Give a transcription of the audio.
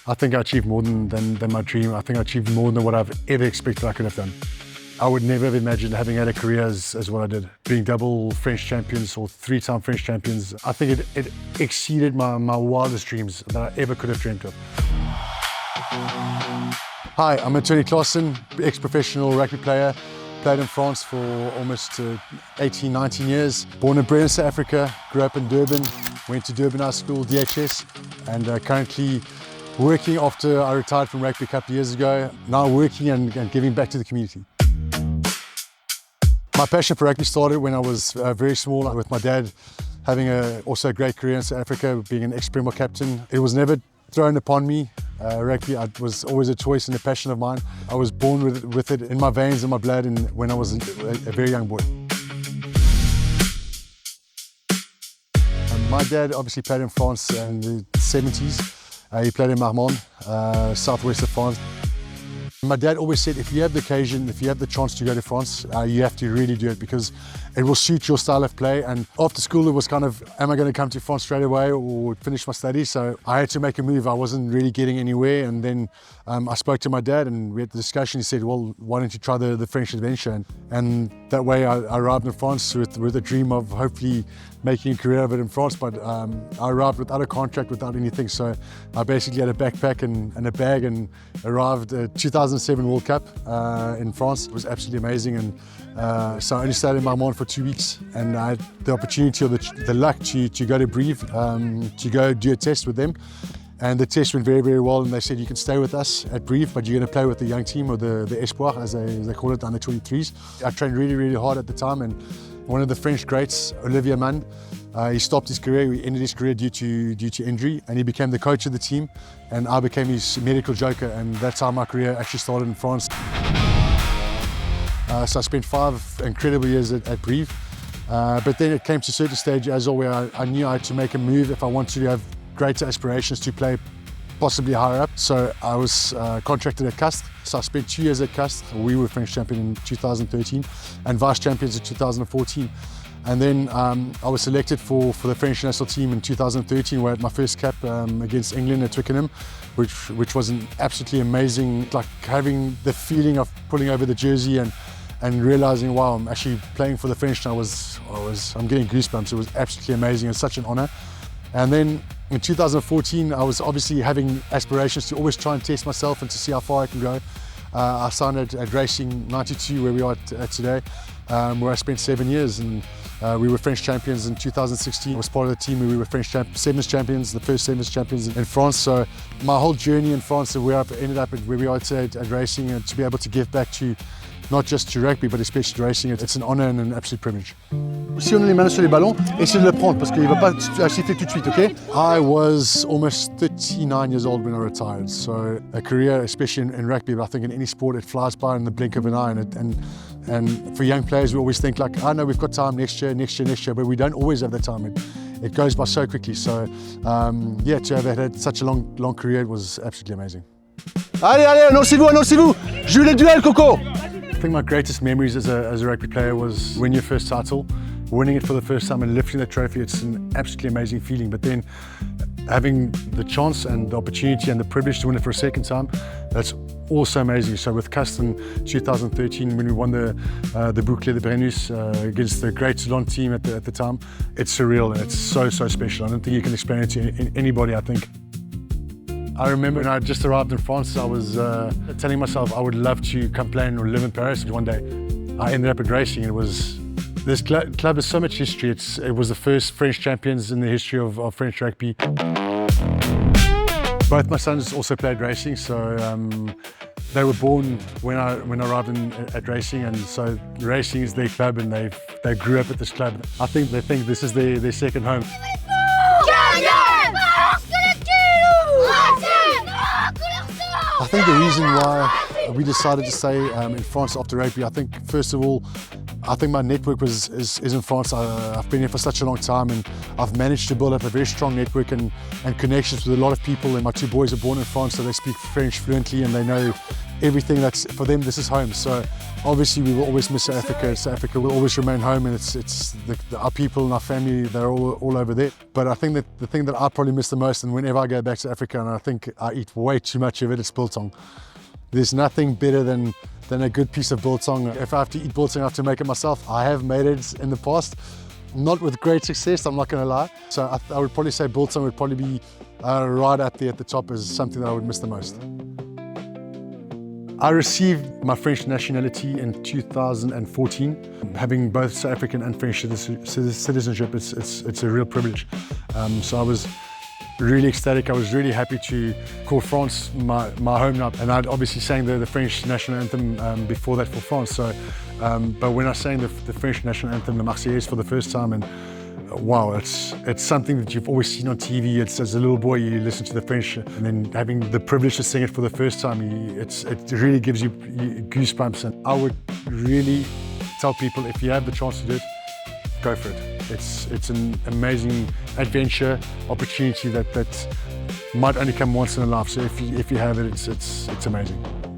I think I achieved more than my dream. I think I achieved more than what I've ever expected I could have done. I would never have imagined having had a career as what I did. Being double French champions or 3-time French champions, I think it exceeded my wildest dreams that I ever could have dreamt of. Hi, I'm Antonie Claassen, ex-professional rugby player. Played in France for almost 18, 19 years. Born and bred in South Africa, grew up in Durban, went to Durban High School, DHS, and currently working after I retired from rugby a couple of years ago. Now working and giving back to the community. My passion for rugby started when I was very small, with my dad having also a great career in South Africa, being an ex-Premier captain. It was never thrown upon me. Rugby was always a choice and a passion of mine. I was born with it in my veins and my blood when I was a very young boy. My dad obviously played in France in the 70s. He played in Marmande, southwest of France. My dad always said, if you have the occasion, if you have the chance to go to France, you have to really do it because it will suit your style of play. And after school, it was kind of, am I going to come to France straight away or finish my studies? So I had to make a move. I wasn't really getting anywhere. And then I spoke to my dad and we had the discussion. He said, well, why don't you try the French adventure? And that way I arrived in France with a dream of hopefully making a career of it in France, but I arrived without a contract, without anything. So I basically had a backpack and a bag and arrived at 2007 World Cup in France. It was absolutely amazing. And so I only stayed in Marmande for 2 weeks, and I had the opportunity or the luck to go to Brive, to go do a test with them. And the test went very, very well, and they said, you can stay with us at Brive, but you're going to play with the young team, or the espoir, as they call it, under 23s. I trained really, really hard at the time, and one of the French greats, Olivier Mann, he stopped his career, he ended his career due to injury, and he became the coach of the team, and I became his medical joker, and that's how my career actually started in France. So I spent 5 incredible years at Brive, but then it came to a certain stage as well where I knew I had to make a move if I wanted to have greater aspirations to play possibly higher up. So I was contracted at Castres. So I spent 2 years at Castres. We were French champion in 2013 and vice champions in 2014. And then I was selected for the French national team in 2013, where I had my first cap against England at Twickenham, which was an absolutely amazing, like having the feeling of pulling over the jersey and realizing, wow, I'm actually playing for the French now. I'm getting goosebumps. It was absolutely amazing and such an honor. And then in 2014, I was obviously having aspirations to always try and test myself and to see how far I can go. I signed at Racing 92, where we are at today, where I spent 7 years, and we were French champions in 2016. I was part of the team where we were French sevens champions, the first sevens champions in France. So my whole journey in France and where I ended up at where we are today at Racing, and to be able to give back to not just to rugby, but especially to racing, it's an honor and an absolute privilege. Si on a les mains sur les ballons, essayez de le prendre parce qu'il ne va pas siffler tout de suite, okay? I was almost 39 years old when I retired, so a career, especially in rugby, but I think in any sport, it flies by in the blink of an eye, and for young players, we always think like, I know we've got time next year, but we don't always have the time. It goes by so quickly, so yeah, to have had such a long career, it was absolutely amazing. Allez, annoncez-vous, joue le duel, Coco! I think my greatest memories as a rugby player was winning your first title, winning it for the first time and lifting the trophy. It's an absolutely amazing feeling, but then having the chance and the opportunity and the privilege to win it for a second time, that's also amazing. So with Castres in 2013, when we won the Bouclier de Brennus against the great Toulon team at the time, it's surreal and it's so special. I don't think you can explain it to anybody, I think. I remember when I just arrived in France, I was telling myself I would love to come play or live in Paris one day. I ended up at Racing. This club has so much history. It was the first French champions in the history of French rugby. Both my sons also played Racing, so they were born when I arrived at Racing, and so Racing is their club, and they grew up at this club. I think they think this is their second home. I think the reason why we decided to stay in France after rugby, I think first of all, I think my network is in France. I've been here for such a long time, and I've managed to build up a very strong network and connections with a lot of people. And my 2 boys are born in France, so they speak French fluently, and they know everything that's, for them, this is home. So obviously we will always miss South Africa. South Africa will always remain home, and our people and our family, they're all over there. But I think that the thing that I probably miss the most, and whenever I go back to Africa, and I think I eat way too much of it, it's biltong. There's nothing better than a good piece of biltong. If I have to eat biltong, I have to make it myself. I have made it in the past, not with great success, I'm not going to lie. So I would probably say biltong would probably be right up there at the top as something that I would miss the most. I received my French nationality in 2014. Having both South African and French citizenship, it's a real privilege. So I was really ecstatic. I was really happy to call France my home now. And I'd obviously sang the French national anthem before that for France. So, but when I sang the French national anthem, the Marseillaise, for the first time, and wow, it's something that you've always seen on TV. It's, as a little boy, you listen to the French, and then having the privilege to sing it for the first time, it really gives you goosebumps. And I would really tell people, if you have the chance to do it, go for it. It's an amazing adventure opportunity that might only come once in a life. So if you have it, it's amazing.